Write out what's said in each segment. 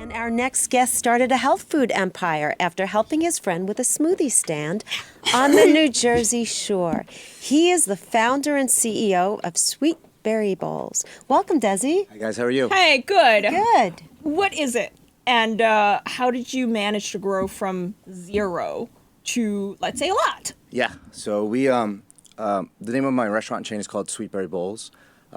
And our next guest started a health food empire after helping his friend with a smoothie stand on the New Jersey shore. He is the founder and CEO of Sweetberry Bowls. Welcome, Desi. Hi, guys. How are you? Hey, good. Good. What is it? And how did you manage to grow from 0 to, let's say, a lot? Yeah. So the name of my restaurant chain is called Sweetberry Bowls.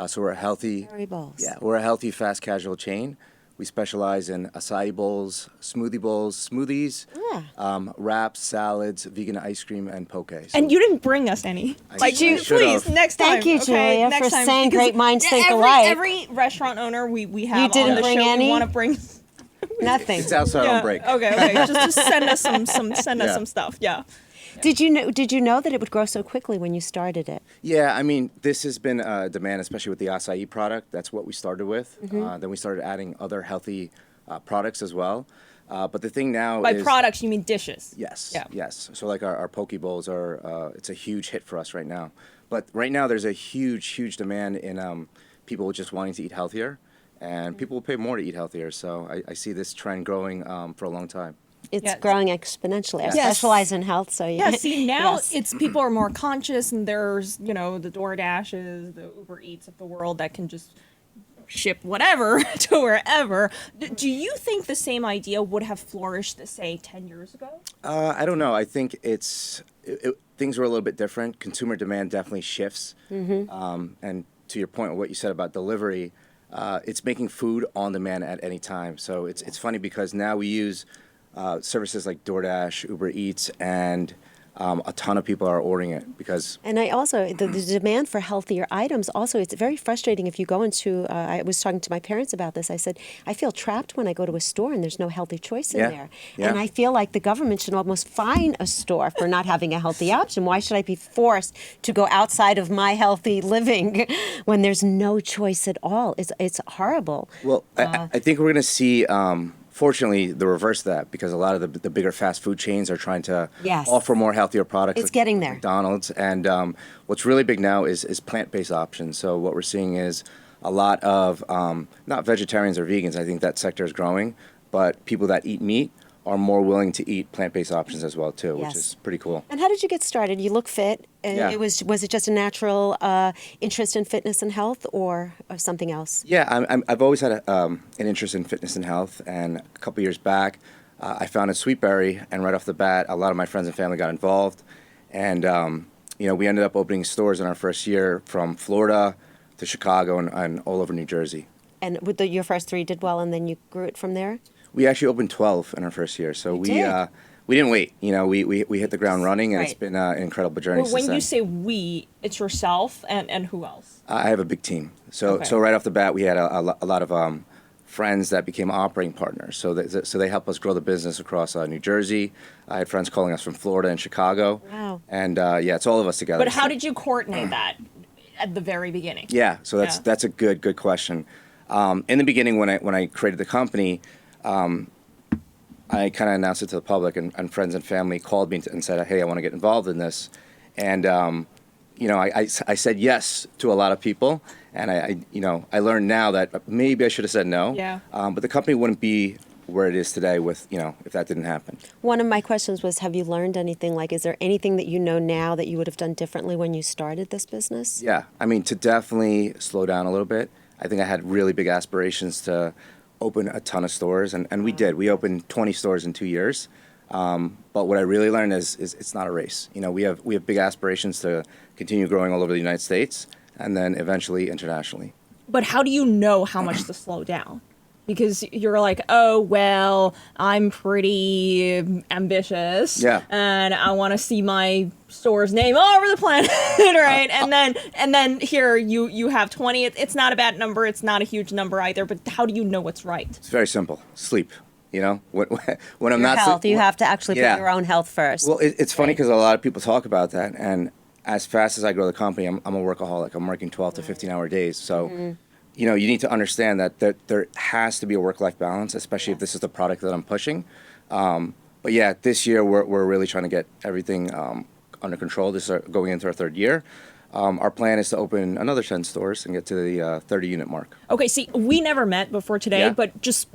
So we're a healthy, Berry Bowls. yeah, we're a healthy, fast casual chain. We specialize in acai bowls, smoothie bowls, smoothies, wraps, salads, vegan ice cream, and poke. So And you didn't bring us any. should Please, have. next time. Thank you, okay? Julia, Next for time, saying because great minds think alike. Every restaurant owner we have didn't on the bring show, any? we want to bring. Nothing. It's outside on break. Okay. Just send us some Yeah. some stuff. Yeah. Did you know that it would grow so quickly when you started it? Yeah, I mean, this has been a demand, especially with the acai product. That's what we started with. Then we started adding other healthy products as well. But the thing now By is... products, you mean dishes. Yes, Yeah. yes. So like our poke bowls are, it's a huge hit for us right now. But right now there's a huge demand in people just wanting to eat healthier. And people will pay more to eat healthier. So I see this trend growing for a long time. It's Yes. growing exponentially. I Yes. specialize in health, so Yeah, see now Yes. it's people are more conscious, and there's the DoorDashes, the Uber Eats of the world that can just ship whatever to wherever. Do you think the same idea would have flourished, say, 10 years ago? I don't know. I think things were a little bit different. Consumer demand definitely shifts. And to your point, what you said about delivery, it's making food on demand at any time. So it's funny because now we use services like DoorDash, Uber Eats, and a ton of people are ordering it because... And I also, the demand for healthier items, also, it's very frustrating if you go into, I was talking to my parents about this, I said, I feel trapped when I go to a store and there's no healthy choice in there. Yeah. And I feel like the government should almost fine a store for not having a healthy option. Why should I be forced to go outside of my healthy living when there's no choice at all? It's horrible. Well, I think we're going to see... fortunately, the reverse of that, because a lot of the bigger fast food chains are trying to Yes. offer more healthier products. It's like getting there. McDonald's. And what's really big now is plant-based options. So what we're seeing is a lot of, not vegetarians or vegans, I think that sector is growing, but people that eat meat are more willing to eat plant-based options as well, too, Yes. which is pretty cool. And how did you get started? You look fit. Yeah. Was it just a natural interest in fitness and health, or something else? Yeah, I've always had an interest in fitness and health, and a couple years back, I founded Sweetberry, and right off the bat, a lot of my friends and family got involved, and we ended up opening stores in our first year from Florida to Chicago and all over New Jersey. And with your first 3 did well, and then you grew it from there? We actually opened 12 in our first year, so we did? we didn't wait. We hit the ground running, and Right. it's been an incredible journey Well, since when then. you say we, it's yourself and who else? I have a big team. So Okay. right off the bat, we had a lot of friends that became operating partners. So they helped us grow the business across New Jersey. I had friends calling us from Florida and Chicago. Wow. And it's all of us together. But how did you coordinate that at the very beginning? Yeah, so that's a good question. In the beginning, when I created the company, I kind of announced it to the public, and friends and family called me and said, "Hey, I want to get involved in this." And I said yes to a lot of people, and I learned now that maybe I should have said no. Yeah. But the company wouldn't be where it is today if that didn't happen. One of my questions was, have you learned anything? Like, is there anything that you know now that you would have done differently when you started this business? Yeah, I mean, to definitely slow down a little bit. I think I had really big aspirations to open a ton of stores, and we did. We opened 20 stores in 2 years. But what I really learned is it's not a race. We have big aspirations to continue growing all over the United States and then eventually internationally. But how do you know how much to slow down? Because you're like, oh, well, I'm pretty ambitious. Yeah. And I want to see my store's name all over the planet, right? And then here you have 20. It's not a bad number. It's not a huge number either. But how do you know what's right? It's very simple. Sleep. When I'm Your not health, you have to actually Yeah. put your own health first. Well, it's funny because a lot of people talk about that, and as fast as I grow the company, I'm a workaholic. I'm working 12 to 15-hour days. So, you need to understand that there has to be a work-life balance, especially if this is the product that I'm pushing. But yeah, this year we're really trying to get everything under control. This is going into our 3rd year. Our plan is to open another 10 stores and get to the 30-unit mark. Okay, see, we never met before today, Yeah. but just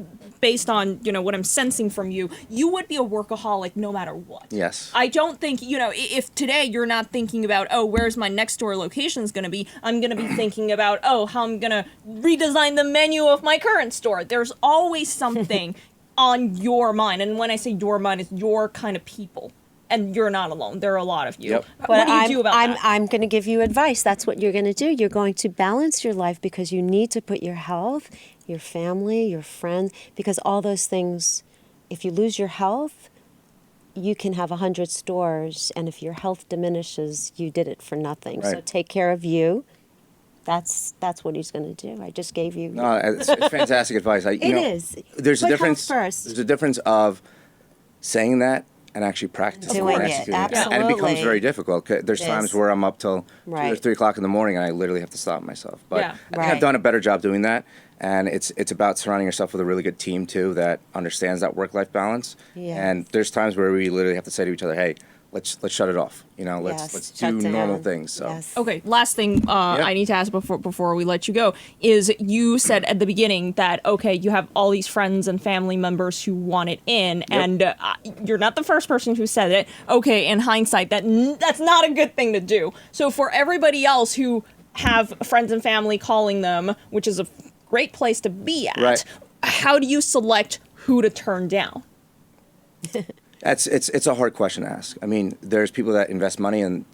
based on, what I'm sensing from you, you would be a workaholic no matter what. Yes. I don't think, if today you're not thinking about, oh, where's my next door location is going to be, I'm going to be thinking about, oh, how I'm going to redesign the menu of my current store. There's always something on your mind. And when I say your mind, it's your kind of people. And you're not alone. There are a lot of you. Yep. What do you do about that? I'm going to give you advice. That's what you're going to do. You're going to balance your life because you need to put your health, your family, your friends, because all those things, if you lose your health, you can have 100 stores, and if your health diminishes, you did it for nothing. So Right. take care of you. That's what he's going to do. I just gave you. No, it's fantastic advice. It is. There's a Put health difference. first. There's a difference of saying that and actually practicing Doing and it, executing. And it becomes absolutely. very difficult. There's It times is. where I'm up till 2 or Right. 3 o'clock in the morning and I literally have to stop myself. But Yeah. I think Right. I've done a better job doing that. And it's about surrounding yourself with a really good team too that understands that work-life balance. Yes. And there's times where we literally have to say to each other, "Hey, let's shut it off. Let's Yes, do shut normal down. things." So Yes. Okay, last thing I need to ask before we let you go is you said at the beginning that, okay, you have all these friends and family members who want it in, and you're not the first person who said it. Okay, in hindsight, that's not a good thing to do. So for everybody else who have friends and family calling them, which is a great place to be at, Right. how do you select who to turn down? It's a hard question to ask. I mean, there's people that invest money and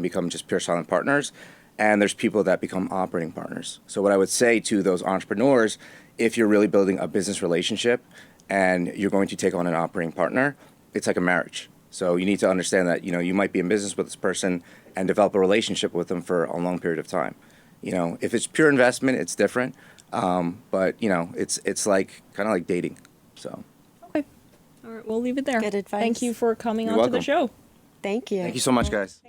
become just pure silent partners, and there's people that become operating partners. So what I would say to those entrepreneurs, if you're really building a business relationship and you're going to take on an operating partner, it's like a marriage. So you need to understand that you might be in business with this person and develop a relationship with them for a long period of time. If it's pure investment, it's different. But it's like kind of like dating. So. Okay, all right, we'll leave it there. Good advice. Thank you for coming You're on to the welcome. show. Thank you. Thank you so much, guys.